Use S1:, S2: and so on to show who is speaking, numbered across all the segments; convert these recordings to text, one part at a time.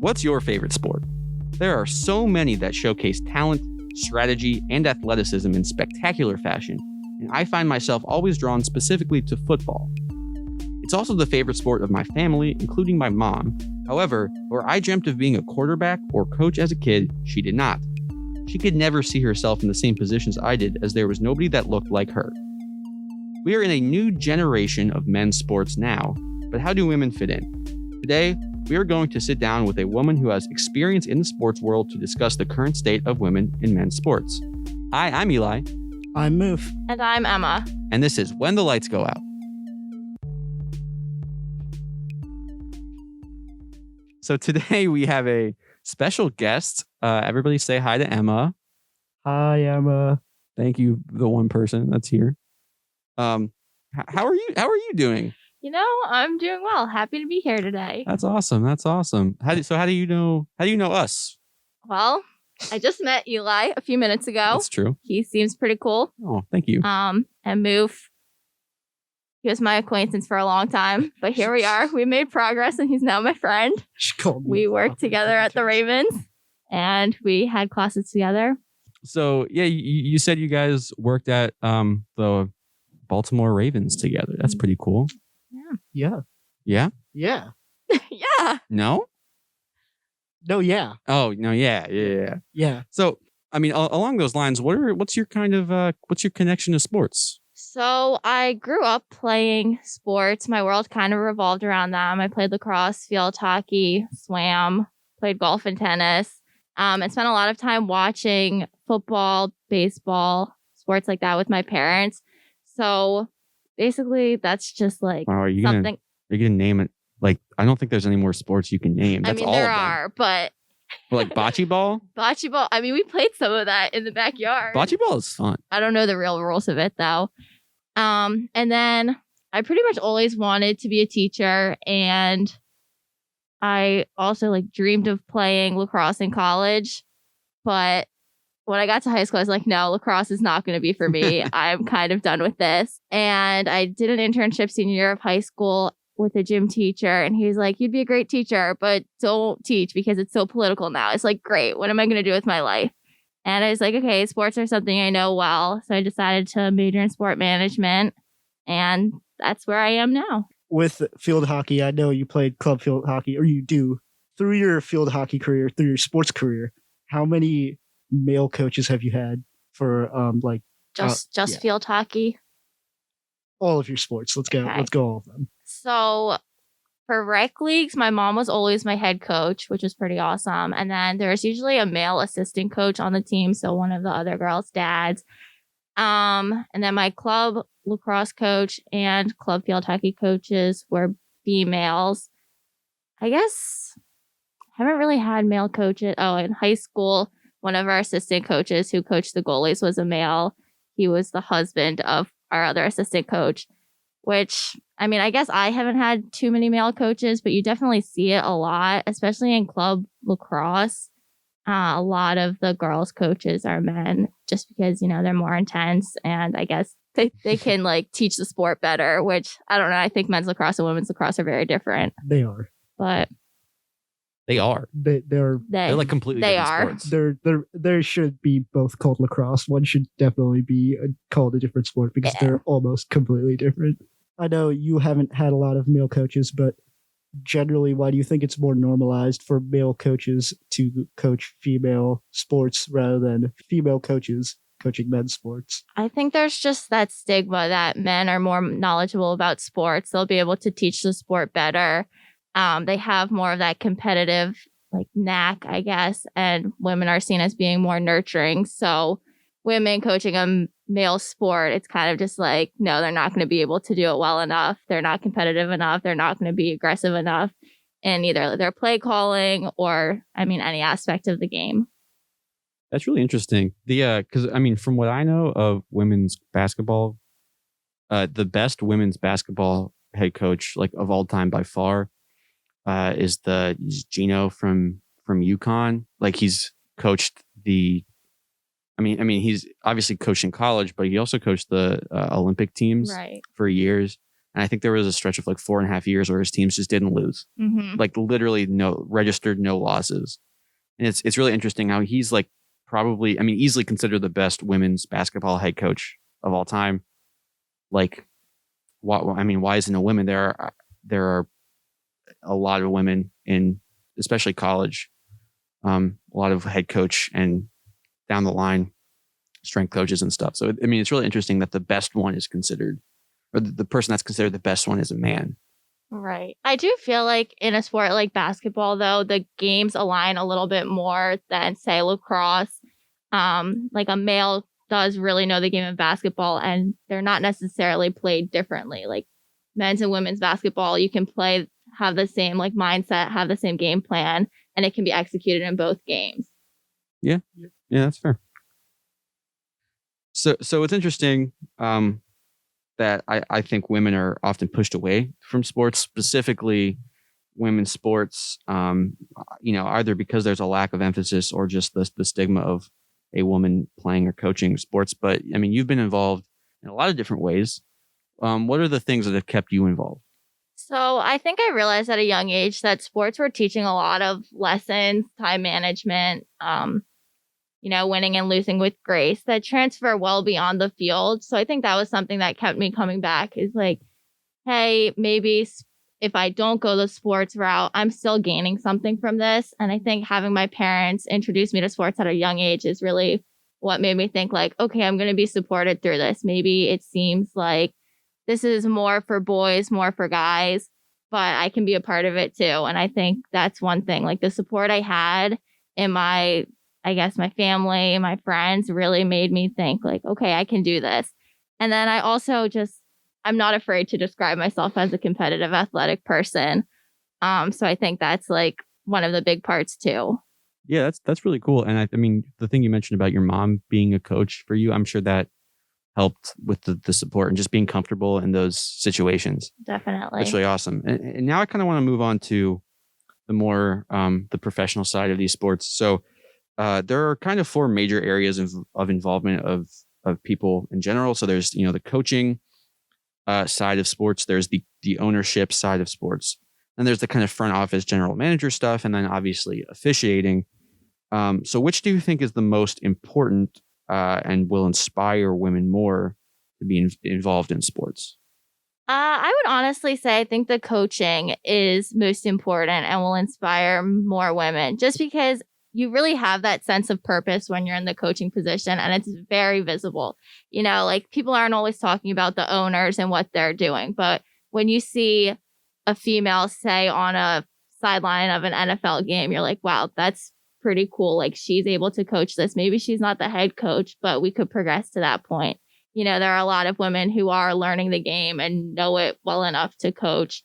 S1: What's your favorite sport? There are so many that showcase talent, strategy, and athleticism in spectacular fashion, and I find myself always drawn specifically to football. It's also the favorite sport of my family, including my mom. However, where I dreamt of being a quarterback or coach as a kid, she did not. She could never see herself in the same positions I did, as there was nobody that looked like her. We are in a new generation of men's sports now, but how do women fit in? Today, we are going to sit down with a woman who has experience in the sports world to discuss the current state of women in men's sports. Hi, I'm Eli.
S2: I'm Muf.
S3: And I'm Emma.
S1: And this is When the Lights Go Out. So today we have a special guest. Everybody say hi to Emma.
S2: Hi, Emma.
S1: Thank you, the one person that's here. How are you? How are you doing?
S3: You know, I'm doing well. Happy to be here today.
S1: That's awesome. That's awesome. How do you know us?
S3: Well, I just met Eli a few minutes ago.
S1: That's true.
S3: He seems pretty cool.
S1: Oh, thank you.
S3: And Muf, he was my acquaintance for a long time, but here we are. We made progress, and he's now my friend. We worked together at the Ravens, and we had classes together.
S1: So yeah, you said you guys worked at the Baltimore Ravens together. That's pretty cool.
S2: Yeah.
S1: Yeah?
S2: Yeah.
S3: Yeah.
S1: No?
S2: No, yeah.
S1: Oh, no, yeah.
S2: Yeah.
S1: So, I mean, along those lines, what's your connection to sports?
S3: So I grew up playing sports. My world kind of revolved around them. I played lacrosse, field hockey, swam, played golf and tennis, and spent a lot of time watching football, baseball, sports like that with my parents. So basically, that's just like something.
S1: Are you gonna name it? Like, I don't think there's any more sports you can name. That's
S3: there are, but
S1: like bocce ball.
S3: Bocce ball. I mean, we played some of that in the backyard.
S1: Bocce ball is fun.
S3: I don't know the real rules of it though. And then I pretty much always wanted to be a teacher, and I also dreamed of playing lacrosse in college, but when I got to high school, I was like, no, lacrosse is not going to be for me. I'm kind of done with this. And I did an internship senior year of high school with a gym teacher. And he was like, you'd be a great teacher, but don't teach because it's so political now. It's like, great. What am I going to do with my life? And I was like, okay, sports are something I know well. So I decided to major in sport management. And that's where I am now.
S2: With field hockey, I know you played club field hockey, or you do. Through your field hockey career, through your sports career, how many male coaches have you had for
S3: just field hockey?
S2: All of your sports. Let's go.
S3: Okay.
S2: Let's go all of them.
S3: So for rec leagues, my mom was always my head coach, which was pretty awesome. And then there's usually a male assistant coach on the team, so one of the other girls' dads. And then my club lacrosse coach and club field hockey coaches were females. I guess I haven't really had male coaches. Oh, in high school, one of our assistant coaches who coached the goalies was a male. He was the husband of our other assistant coach, which, I mean, I guess I haven't had too many male coaches, but you definitely see it a lot, especially in club lacrosse. A lot of the girls' coaches are men just because, they're more intense, and I guess they can teach the sport better, which I don't know. I think men's lacrosse and women's lacrosse are very different.
S2: They are.
S3: But
S1: They are.
S2: They're
S1: completely different sports.
S2: There should be both called lacrosse. One should definitely be called a different sport because they're almost completely different. I know you haven't had a lot of male coaches, but generally, why do you think it's more normalized for male coaches to coach female sports rather than female coaches coaching men's sports?
S3: I think there's just that stigma that men are more knowledgeable about sports. They'll be able to teach the sport better. They have more of that competitive knack, I guess, and women are seen as being more nurturing. So women coaching a male sport, it's kind of just no, they're not going to be able to do it well enough. They're not competitive enough. They're not going to be aggressive enough in either their play calling or, any aspect of the game.
S1: That's really interesting. Because from what I know of women's basketball, the best women's basketball head coach of all time by far is Gino from UConn. He's coached he's obviously coached in college, but he also coached the Olympic teams for years. And I think there was a stretch of like 4.5 years where his teams just didn't lose, like literally registered no losses. And it's really interesting how he's like probably, I mean, easily considered the best women's basketball head coach of all time. Like, why isn't a woman there? There are a lot of women in, especially college, a lot of head coach and down the line strength coaches and stuff. So, I mean, it's really interesting that the best one is considered, or the person that's considered the best one is a man.
S3: Right. I do feel like in a sport like basketball, though, the games align a little bit more than, say, lacrosse. Like a male does really know the game of basketball, and they're not necessarily played differently. Like men's and women's basketball, you can play, have the same like mindset, have the same game plan, and it can be executed in both games.
S1: Yeah, that's fair. So it's interesting that I think women are often pushed away from sports, specifically women's sports, either because there's a lack of emphasis or just the stigma of a woman playing or coaching sports. But I mean, you've been involved in a lot of different ways. What are the things that have kept you involved?
S3: So I think I realized at a young age that sports were teaching a lot of lessons, time management, winning and losing with grace that transfer well beyond the field. So I think that was something that kept me coming back, is like, hey, maybe if I don't go the sports route, I'm still gaining something from this. And I think having my parents introduce me to sports at a young age is really what made me think like, okay, I'm going to be supported through this. Maybe it seems like this is more for boys, more for guys, but I can be a part of it too. And I think that's one thing, like the support I had in my family, my friends really made me think like, okay, I can do this. And then I also I'm not afraid to describe myself as a competitive athletic person. So I think that's like one of the big parts too.
S1: Yeah, that's really cool. And I mean, the thing you mentioned about your mom being a coach for you, I'm sure that helped with the support and just being comfortable in those situations.
S3: Definitely.
S1: That's really awesome. And now I kind of want to move on to the more the professional side of these sports. So there are kind of 4 major areas of involvement of people in general. So there's, the coaching side of sports. There's the ownership side of sports. And there's the kind of front office general manager stuff. And then obviously officiating. So which do you think is the most important and will inspire women more to be involved in sports?
S3: I would honestly say I think the coaching is most important and will inspire more women, just because you really have that sense of purpose when you're in the coaching position, and it's very visible. Like people aren't always talking about the owners and what they're doing, but when you see a female, say, on a sideline of an NFL game, you're like, wow, that's pretty cool. Like she's able to coach this. Maybe she's not the head coach, but we could progress to that point. There are a lot of women who are learning the game and know it well enough to coach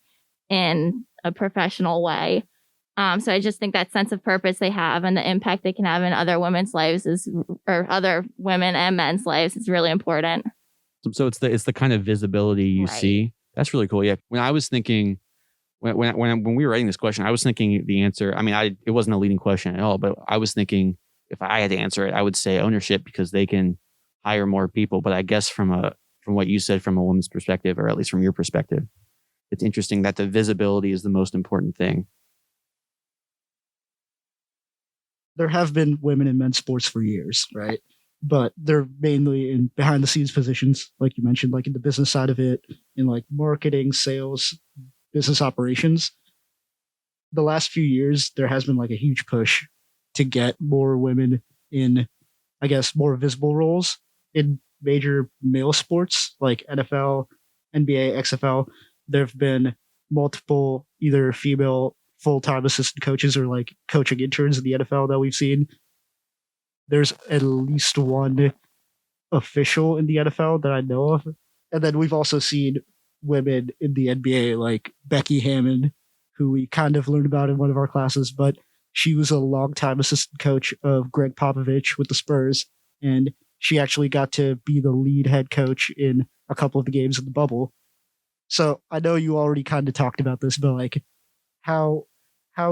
S3: in a professional way. So I just think that sense of purpose they have and the impact they can have in other women's lives or other women and men's lives is really important.
S1: So it's the kind of visibility you
S3: Right.
S1: see. That's really cool. Yeah. When I was thinking, when we were writing this question, I was thinking the answer. I mean, it wasn't a leading question at all, but I was thinking if I had to answer it, I would say ownership, because they can hire more people. But I guess from what you said, from a woman's perspective, or at least from your perspective, it's interesting that the visibility is the most important thing.
S2: There have been women in men's sports for years, right? But they're mainly in behind the scenes positions, like you mentioned, like in the business side of it, in like marketing, sales, business operations. The last few years, there has been like a huge push to get more women in, I guess, more visible roles in major male sports like NFL, NBA, XFL. There have been multiple either female full-time assistant coaches or like coaching interns in the NFL that we've seen. There's at least one official in the NFL that I know of. And then we've also seen women in the NBA like Becky Hammon, who we kind of learned about in one of our classes, but she was a longtime assistant coach of Greg Popovich with the Spurs. And she actually got to be the lead head coach in a couple of the games in the bubble. So I know you already kind of talked about this, but like how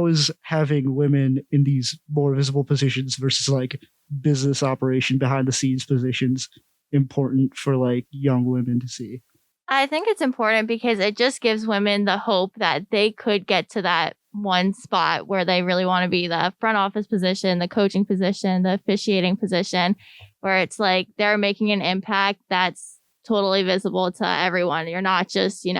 S2: is having women in these more visible positions versus like business operation behind the scenes positions important for like young women to see?
S3: I think it's important because it just gives women the hope that they could get to that one spot where they really want to be, the front office position, the coaching position, the officiating position, where it's like they're making an impact that's totally visible to everyone. You're not just, in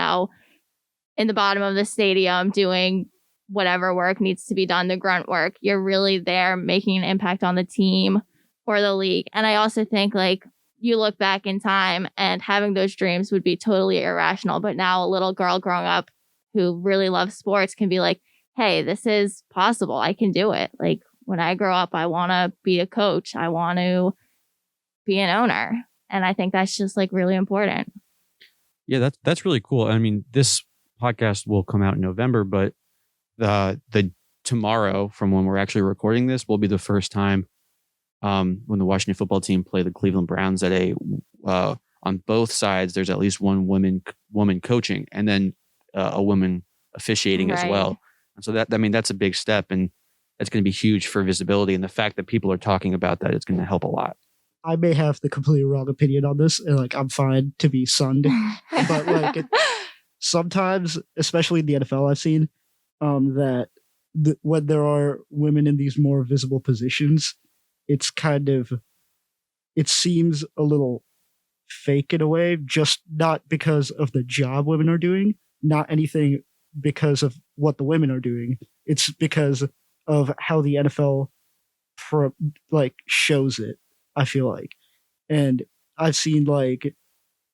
S3: the bottom of the stadium doing whatever work needs to be done, the grunt work. You're really there making an impact on the team or the league. And I also think like you look back in time and having those dreams would be totally irrational. But now a little girl growing up who really loves sports can be like, hey, this is possible. I can do it. Like when I grow up, I want to be a coach. I want to be an owner. And I think that's just like really important.
S1: Yeah, that's really cool. I mean, this podcast will come out in November, but the tomorrow from when we're actually recording this will be the first time when the Washington football team play the Cleveland Browns at on both sides, there's at least one woman coaching and then a woman officiating as well. And so that's a big step, and that's going to be huge for visibility. And the fact that people are talking about that, it's going to help a lot.
S2: I may have the completely wrong opinion on this, and like I'm fine to be sunned, but like sometimes, especially in the NFL, I've seen that when there are women in these more visible positions, it seems a little fake in a way, just not because of the job women are doing, not anything because of what the women are doing. It's because of how the NFL shows it, I feel like. And I've seen like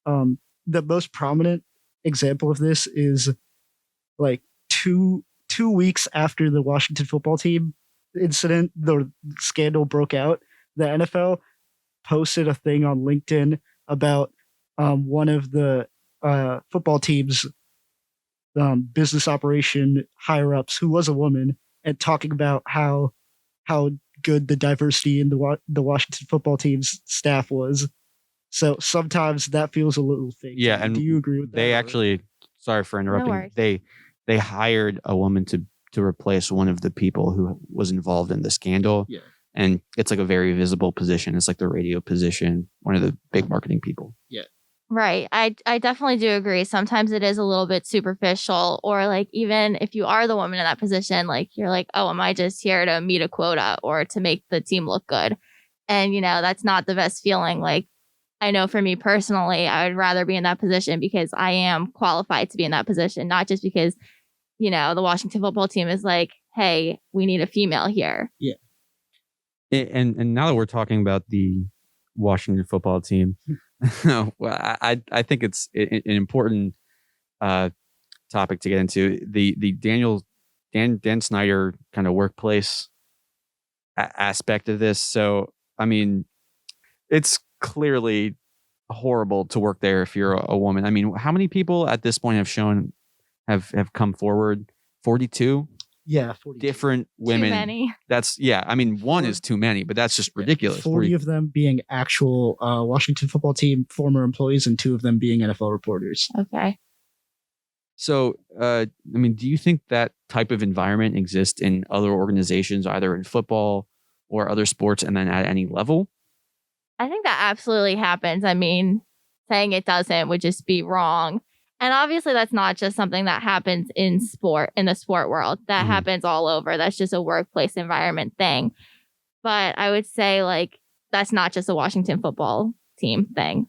S2: the most prominent example of this is like two weeks after the Washington football team incident, the scandal broke out, the NFL posted a thing on LinkedIn about one of the football team's business operation higher ups, who was a woman, and talking about how good the diversity in the Washington football team's staff was. So sometimes that feels a little fake.
S1: Yeah, and
S2: do you agree with that?
S1: They actually, sorry for interrupting. No, they hired a woman to replace one of the people who was involved in the scandal.
S2: Yeah.
S1: And it's like a very visible position. It's like the radio position, one of the big marketing people.
S2: Yeah.
S3: Right. I definitely do agree. Sometimes it is a little bit superficial, or like even if you are the woman in that position, like you're like, oh, am I just here to meet a quota or to make the team look good? And, that's not the best feeling. Like, I know for me personally, I would rather be in that position because I am qualified to be in that position, not just because, the Washington football team is like, hey, we need a female here.
S2: Yeah.
S1: And now that we're talking about the Washington football team, well, I think it's an important topic to get into, the Dan Snyder kind of workplace aspect of this. So, I mean, it's clearly horrible to work there if you're a woman. I mean, how many people at this point have come forward? 42?
S2: Yeah, 42.
S1: Different women.
S3: Too many.
S1: That's, yeah. I mean, one is too many, but that's just ridiculous.
S2: 40 of them being actual Washington football team former employees, and 2 of them being NFL reporters.
S3: Okay.
S1: So, I mean, do you think that type of environment exists in other organizations, either in football or other sports, and then at any level?
S3: I think that absolutely happens. I mean, saying it doesn't would just be wrong. And obviously that's not just something that happens in the sport world. That happens all over. That's just a workplace environment thing. But I would say like that's not just a Washington football team thing.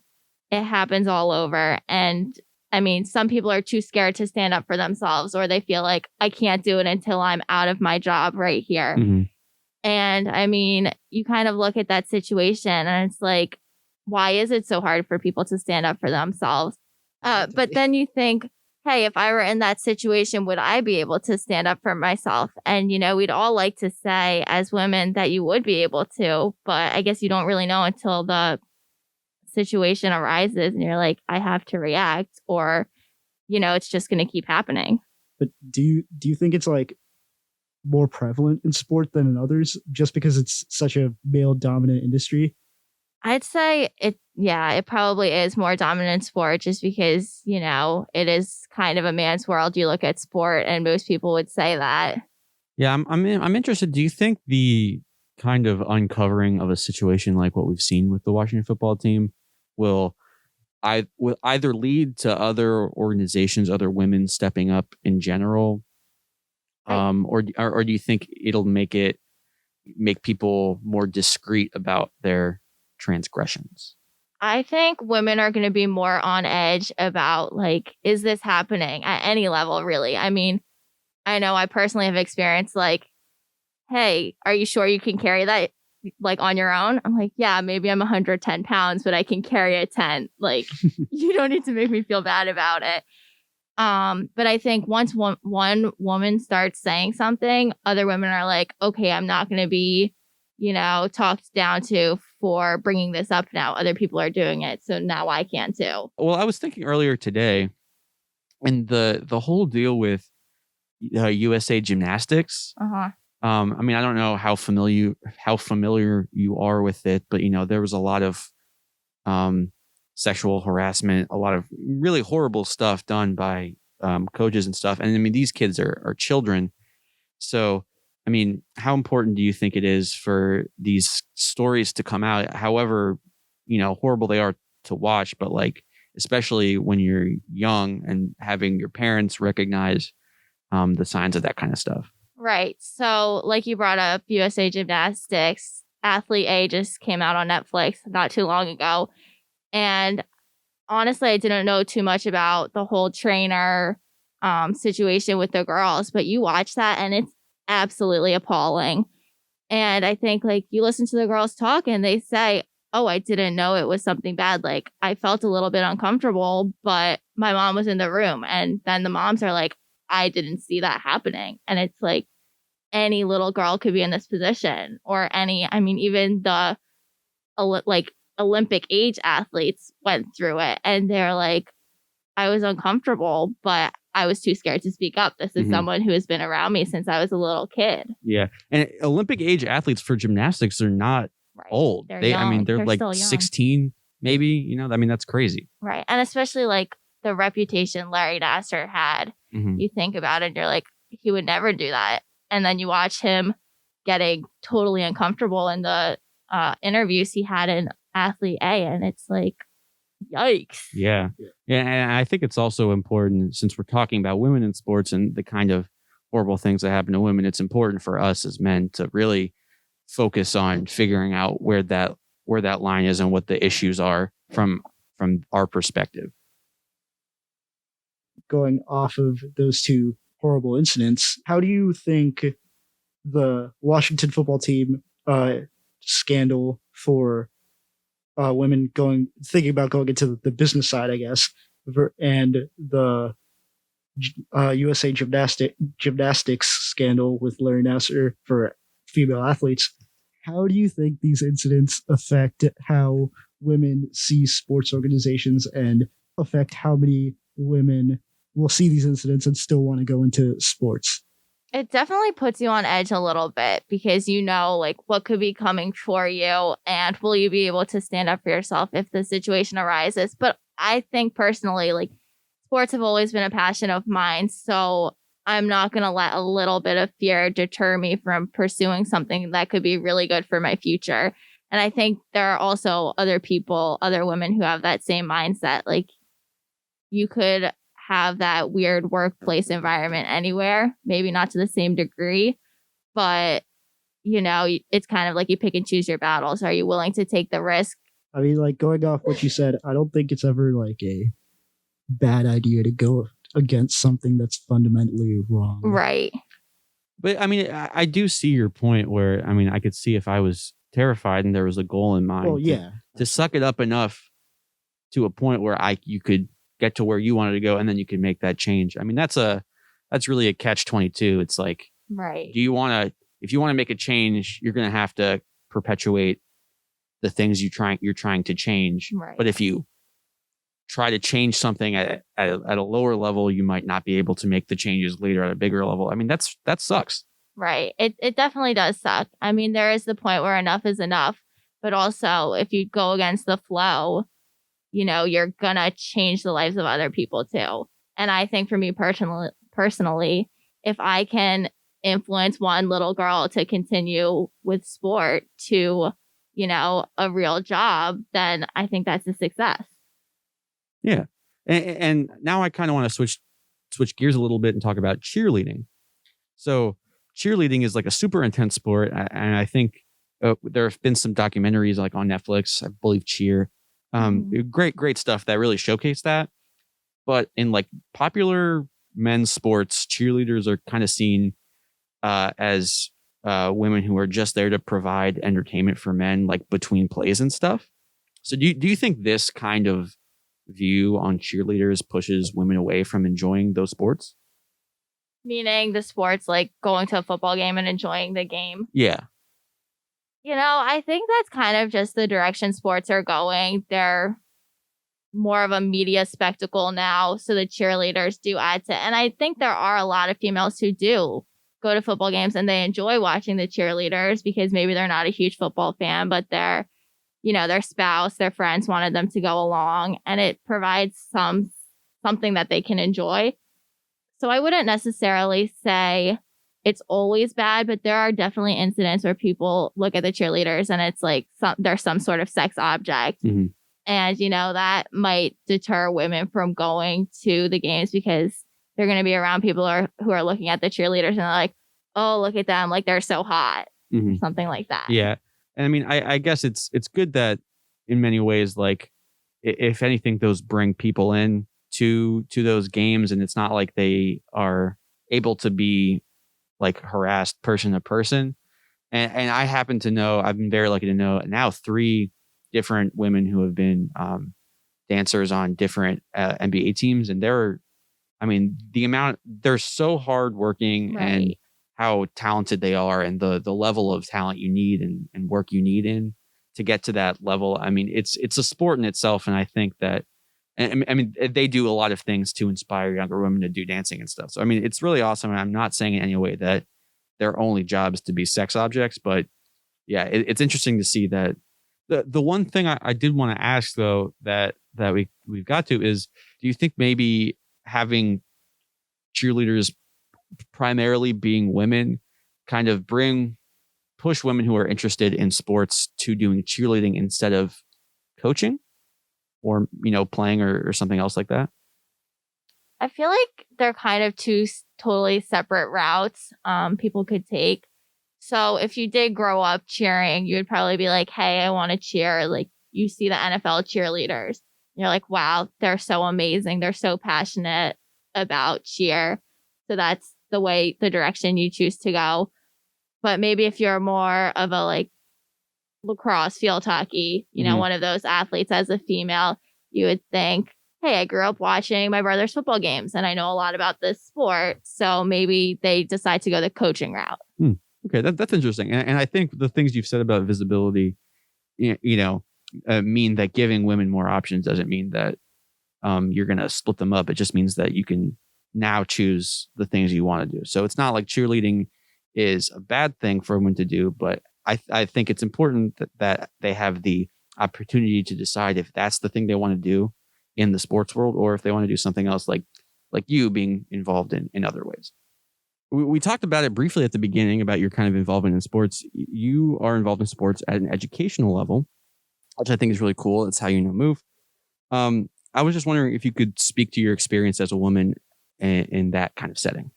S3: It happens all over. And I mean, some people are too scared to stand up for themselves, or they feel like I can't do it until I'm out of my job right here.
S1: Mm-hmm.
S3: And I mean, you kind of look at that situation and it's like, why is it so hard for people to stand up for themselves? But then you think, hey, if I were in that situation, would I be able to stand up for myself? And, we'd all like to say as women that you would be able to, but I guess you don't really know until the situation arises and you're like, I have to react, or, it's just going to keep happening.
S2: But do you think it's like more prevalent in sport than in others just because it's such a male dominant industry?
S3: I'd say it probably is more dominant in sport just because, it is kind of a man's world. You look at sport and most people would say that.
S1: Yeah, I'm interested. Do you think the kind of uncovering of a situation like what we've seen with the Washington football team will will either lead to other organizations, other women stepping up in general, or do you think it'll make people more discreet about their transgressions?
S3: I think women are going to be more on edge about, like, is this happening at any level, really? I mean, I know I personally have experienced, like, hey, are you sure you can carry that, like, on your own? I'm like, yeah, maybe I'm 110 pounds, but I can carry a tent. Like, you don't need to make me feel bad about it. But I think once one woman starts saying something, other women are like, okay, I'm not going to be, talked down to for bringing this up now. Other people are doing it, so now I can too.
S1: Well, I was thinking earlier today, and the whole deal with USA Gymnastics. I mean, I don't know how familiar you are with it, but there was a lot of sexual harassment, a lot of really horrible stuff done by coaches and stuff. And I mean, these kids are children. So, I mean, how important do you think it is for these stories to come out, however, horrible they are to watch, but like, especially when you're young and having your parents recognize the signs of that kind of stuff?
S3: Right. So, like you brought up, USA Gymnastics, Athlete A just came out on Netflix not too long ago. And honestly, I didn't know too much about the whole trainer situation with the girls, but you watch that and it's absolutely appalling. And I think, like, you listen to the girls talk and they say, oh, I didn't know it was something bad. Like, I felt a little bit uncomfortable, but my mom was in the room. And then the moms are like, I didn't see that happening. And it's like, any little girl could be in this position, or even the Olympic age athletes went through it and they're like, I was uncomfortable, but I was too scared to speak up. This is someone who has been around me since I was a little kid.
S1: Yeah. And Olympic age athletes for gymnastics are not old.
S3: They're young.
S1: They're like 16, maybe, that's crazy.
S3: Right. And especially like the reputation Larry Nassar had, you think about it and you're like, he would never do that. And then you watch him getting totally uncomfortable in the interviews he had in Athlete A, and it's like, yikes.
S1: Yeah. And I think it's also important, since we're talking about women in sports and the kind of horrible things that happen to women, it's important for us as men to really focus on figuring out where that line is and what the issues are from our perspective.
S2: Going off of those two horrible incidents, how do you think the Washington football team scandal for women thinking about going into the business side, I guess, and the USA gymnastics scandal with Larry Nassar for female athletes, how do you think these incidents affect how women see sports organizations and affect how many women will see these incidents and still want to go into sports?
S3: It definitely puts you on edge a little bit because like what could be coming for you, and will you be able to stand up for yourself if the situation arises? But I think personally, like, sports have always been a passion of mine, so I'm not going to let a little bit of fear deter me from pursuing something that could be really good for my future. And I think there are also other women who have that same mindset. Like, you could have that weird workplace environment anywhere, maybe not to the same degree, but it's kind of like you pick and choose your battles. Are you willing to take the risk?
S2: I mean, like, going off what you said, I don't think it's ever like a bad idea to go against something that's fundamentally wrong.
S3: Right.
S1: But I mean, I do see your point where, I mean, I could see if I was terrified and there was a goal in mind.
S2: Well, yeah.
S1: To suck it up enough to a point where you could get to where you wanted to go, and then you can make that change. I mean, that's really a catch-22. It's like,
S3: right.
S1: if you want to make a change, you're going to have to perpetuate the things you're trying to change.
S3: Right.
S1: But if you try to change something at a lower level, you might not be able to make the changes later at a bigger level. I mean, that sucks.
S3: Right. It definitely does suck. I mean, there is the point where enough is enough, but also if you go against the flow, you're gonna change the lives of other people too. And I think for me personally, if I can influence one little girl to continue with sport to, a real job, then I think that's a success.
S1: Yeah. And now I kind of want to switch gears a little bit and talk about cheerleading. So cheerleading is like a super intense sport. And I think there have been some documentaries like on Netflix, I believe Cheer. Great stuff that really showcase that. But in like popular men's sports, cheerleaders are kind of seen as women who are just there to provide entertainment for men, like between plays and stuff. So do you think this kind of view on cheerleaders pushes women away from enjoying those sports?
S3: Meaning the sports, like going to a football game and enjoying the game.
S1: Yeah.
S3: I think that's kind of just the direction sports are going. They're more of a media spectacle now. So the cheerleaders do add to, and I think there are a lot of females who do go to football games and they enjoy watching the cheerleaders because maybe they're not a huge football fan, but their spouse, their friends wanted them to go along, and it provides something that they can enjoy. So I wouldn't necessarily say it's always bad, but there are definitely incidents where people look at the cheerleaders and it's like there's some sort of sex object.
S1: Mm-hmm.
S3: And, that might deter women from going to the games because they're going to be around people who are looking at the cheerleaders and they're like, oh, look at them. Like, they're so hot.
S1: Mm-hmm.
S3: Something like that.
S1: Yeah. And I mean, I guess it's good that in many ways, like, if anything, those bring people in to those games, and it's not like they are able to be like harassed person to person. And I happen to know, I've been very lucky to know now 3 different women who have been dancers on different NBA teams. And they're so hardworking,
S3: right,
S1: and how talented they are, and the level of talent you need and work you need in to get to that level. I mean, it's a sport in itself. And I think that, I mean, they do a lot of things to inspire younger women to do dancing and stuff. So, I mean, it's really awesome. And I'm not saying in any way that their only job is to be sex objects, but yeah, it's interesting to see that. The one thing I did want to ask though, that we've got to is, do you think maybe having cheerleaders primarily being women kind of push women who are interested in sports to doing cheerleading instead of coaching or, playing or something else like that?
S3: I feel like they're kind of 2 totally separate routes people could take. So if you did grow up cheering, you would probably be like, hey, I want to cheer. Like, you see the NFL cheerleaders. You're like, wow, they're so amazing. They're so passionate about cheer. So that's the direction you choose to go. But maybe if you're more of a like lacrosse, field hockey, one of those athletes as a female, you would think, hey, I grew up watching my brother's football games and I know a lot about this sport. So maybe they decide to go the coaching route.
S1: Okay, that's interesting. And I think the things you've said about visibility, mean that giving women more options doesn't mean that you're going to split them up. It just means that you can now choose the things you want to do. So it's not like cheerleading is a bad thing for women to do, but I think it's important that they have the opportunity to decide if that's the thing they want to do in the sports world, or if they want to do something else, like you being involved in other ways. We talked about it briefly at the beginning about your kind of involvement in sports. You are involved in sports at an educational level, which I think is really cool. It's how you know Move. I was just wondering if you could speak to your experience as a woman in that kind of setting.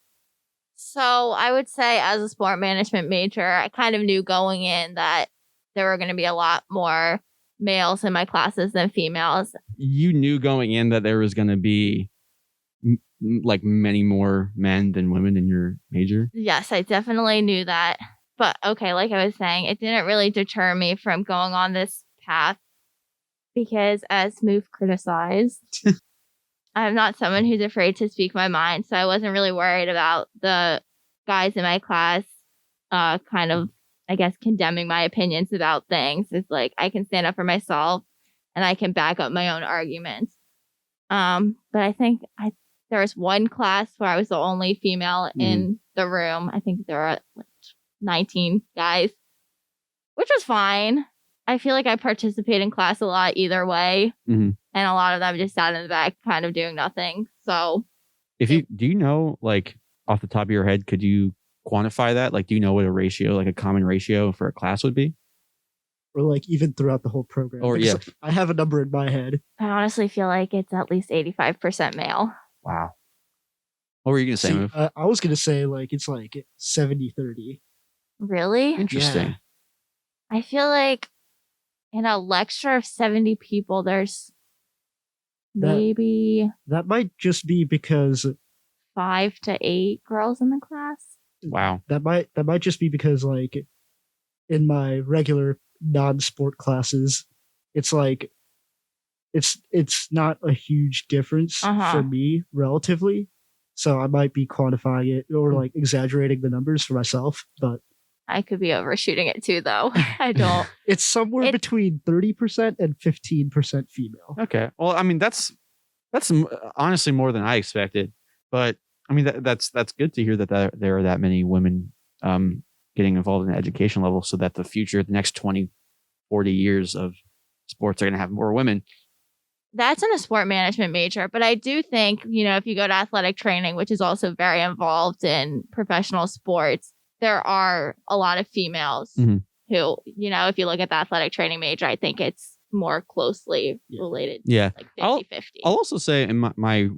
S3: So I would say as a sport management major, I kind of knew going in that there were going to be a lot more males in my classes than females.
S1: You knew going in that there was going to be like many more men than women in your major?
S3: Yes, I definitely knew that. But okay, like I was saying, it didn't really deter me from going on this path because, as Muf criticized, I'm not someone who's afraid to speak my mind. So I wasn't really worried about the guys in my class kind of, I guess, condemning my opinions about things. It's like I can stand up for myself and I can back up my own arguments. But I think there was one class where I was the only female in the room. I think there were like 19 guys, which was fine. I feel like I participate in class a lot either way. And a lot of them just sat in the back kind of doing nothing. So
S1: do you know, like off the top of your head, could you quantify that? Like, do you know what a ratio, like a common ratio for a class would be?
S2: or like even throughout the whole program?
S1: Or
S2: Because I have a number in my head.
S3: I honestly feel like it's at least 85% male.
S1: Wow. What were you gonna say,
S2: See,
S1: Move?
S2: I was gonna say like it's like 70-30.
S3: Really?
S1: Interesting.
S2: Yeah.
S3: I feel like in a lecture of 70 people, there's maybe
S2: That might just be because
S3: 5 to 8 girls in the class.
S1: Wow.
S2: that might just be because like in my regular non-sport classes, it's like it's not a huge difference for me relatively. So I might be quantifying it or like exaggerating the numbers for myself, but
S3: I could be overshooting it too, though. I don't.
S2: it's somewhere between 30% and 15% female.
S1: Okay. Well, I mean, that's honestly more than I expected. But I mean, that's good to hear that there are that many women getting involved in the education level, so that the next 20, 40 years of sports are going to have more women.
S3: That's in a sport management major, but I do think, if you go to athletic training, which is also very involved in professional sports, there are a lot of females who, if you look at the athletic training major, I think it's more closely related.
S1: Yeah.
S3: Like 50-50.
S1: I'll also say in one of my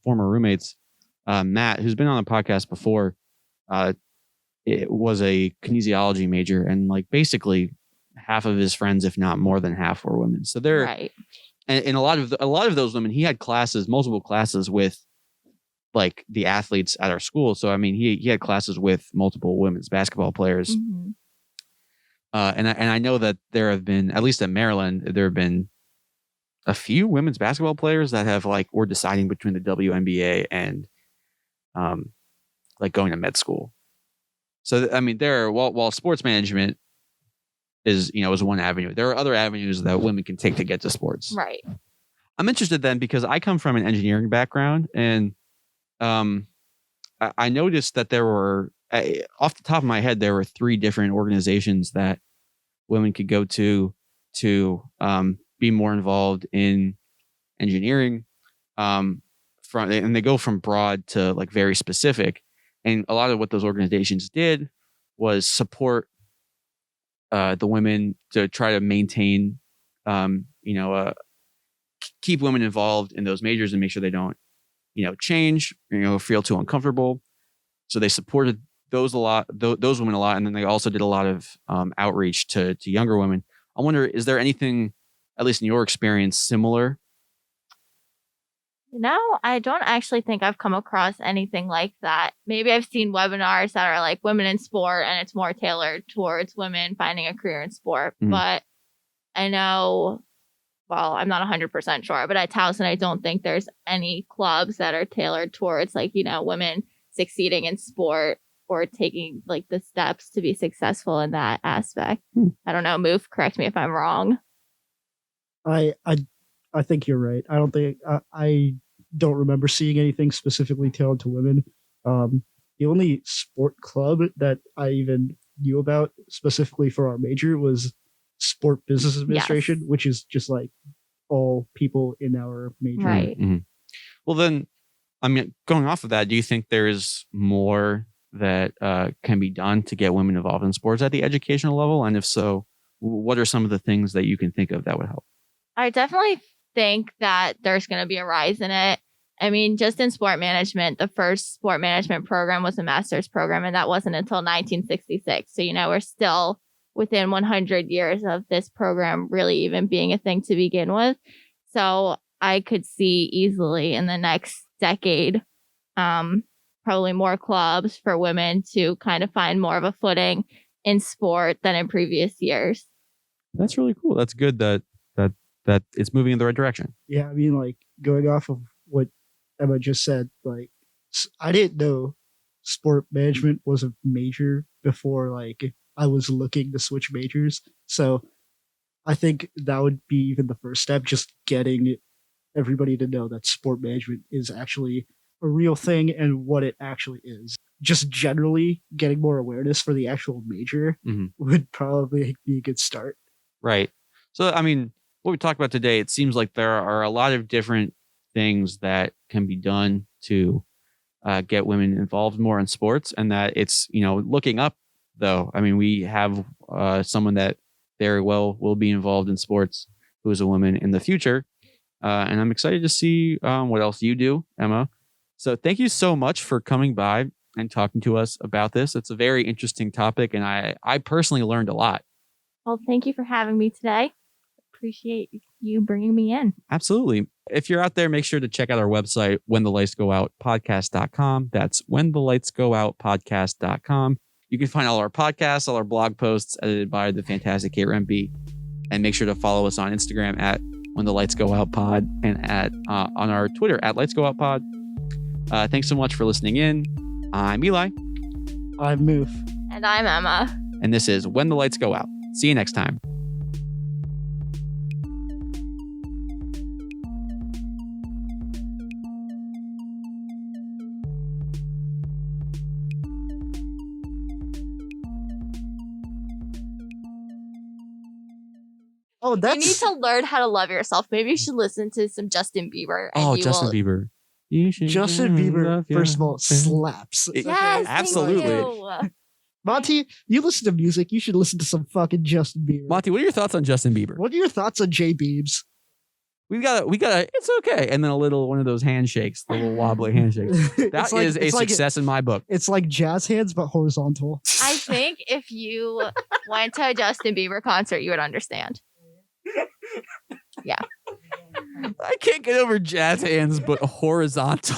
S1: former roommates, Matt, who's been on the podcast before, it was a kinesiology major, and like basically half of his friends, if not more than half, were women. So they're
S3: right.
S1: And a lot of those women, he had multiple classes with like the athletes at our school. So I mean, he had classes with multiple women's basketball players.
S3: Mm-hmm.
S1: And I know that there have been, at least at Maryland, there have been a few women's basketball players that have were deciding between the WNBA and like going to med school. So I mean, while sports management is one avenue, there are other avenues that women can take to get to sports.
S3: Right.
S1: I'm interested then because I come from an engineering background, and I noticed that there were, off the top of my head, there were 3 different organizations that women could go to be more involved in engineering. And they go from broad to like very specific. And a lot of what those organizations did was support the women to try to maintain, keep women involved in those majors and make sure they don't, change, feel too uncomfortable. So they supported those women a lot. And then they also did a lot of outreach to younger women. I wonder, is there anything, at least in your experience, similar?
S3: No, I don't actually think I've come across anything like that. Maybe I've seen webinars that are like women in sport, and it's more tailored towards women finding a career in sport. Mm-hmm. But I know, well, I'm not 100% sure, but at Towson, I don't think there's any clubs that are tailored towards women succeeding in sport or taking the steps to be successful in that aspect. I don't know. Move, correct me if I'm wrong.
S2: I think you're right. I don't remember seeing anything specifically tailored to women. The only sport club that I even knew about specifically for our major was Sport Business Administration, which is just like all people in our major.
S3: Right.
S1: Mm-hmm. Well, then, I mean, going off of that, do you think there is more that can be done to get women involved in sports at the educational level? And if so, what are some of the things that you can think of that would help?
S3: I definitely think that there's going to be a rise in it. I mean, just in sport management, the first sport management program was a master's program, and that wasn't until 1966. So, we're still within 100 years of this program really even being a thing to begin with. So I could see easily in the next decade, probably more clubs for women to kind of find more of a footing in sport than in previous years.
S1: That's really cool. That's good that it's moving in the right direction.
S2: Yeah, I mean, going off of what Emma just said, I didn't know sport management was a major before I was looking to switch majors. So I think that would be even the first step, just getting everybody to know that sport management is actually a real thing and what it actually is. Just generally getting more awareness for the actual major would probably be a good start.
S1: Right. So, I mean, what we talked about today, it seems like there are a lot of different things that can be done to get women involved more in sports, and that it's, looking up, though. I mean, we have someone that very well will be involved in sports, who is a woman in the future. And I'm excited to see what else you do, Emma. So thank you so much for coming by and talking to us about this. It's a very interesting topic, and I personally learned a lot.
S3: Well, thank you for having me today. Appreciate you bringing me in.
S1: Absolutely. If you're out there, make sure to check out our website, whenthelightsgoutpodcast.com. That's whenthelightsgoutpodcast.com. You can find all our podcasts, all our blog posts edited by the fantastic Kate Rempe. And make sure to follow us on Instagram at whenthelightsgoutpod and on our Twitter at lightsgoutpod. Thanks so much for listening in. I'm Eli.
S2: I'm Muf.
S3: And I'm Emma.
S1: And this is When the Lights Go Out. See you next time.
S2: Oh,
S3: You need to learn how to love yourself. Maybe you should listen to some Justin Bieber. And
S1: Justin Bieber.
S2: Justin Bieber, first of all, slaps.
S3: Yes,
S1: absolutely.
S3: Thank you.
S2: Monty, you listen to music. You should listen to some fucking Justin Bieber.
S1: Monty, what are your thoughts on Justin Bieber?
S2: What are your thoughts on J Beebs?
S1: We got it's okay. And then a little one of those handshakes, the little wobbly handshakes. That is a success in my book.
S2: It's like jazz hands, but horizontal.
S3: I think if you went to a Justin Bieber concert, you would understand. Yeah.
S1: I can't get over jazz hands, but horizontal.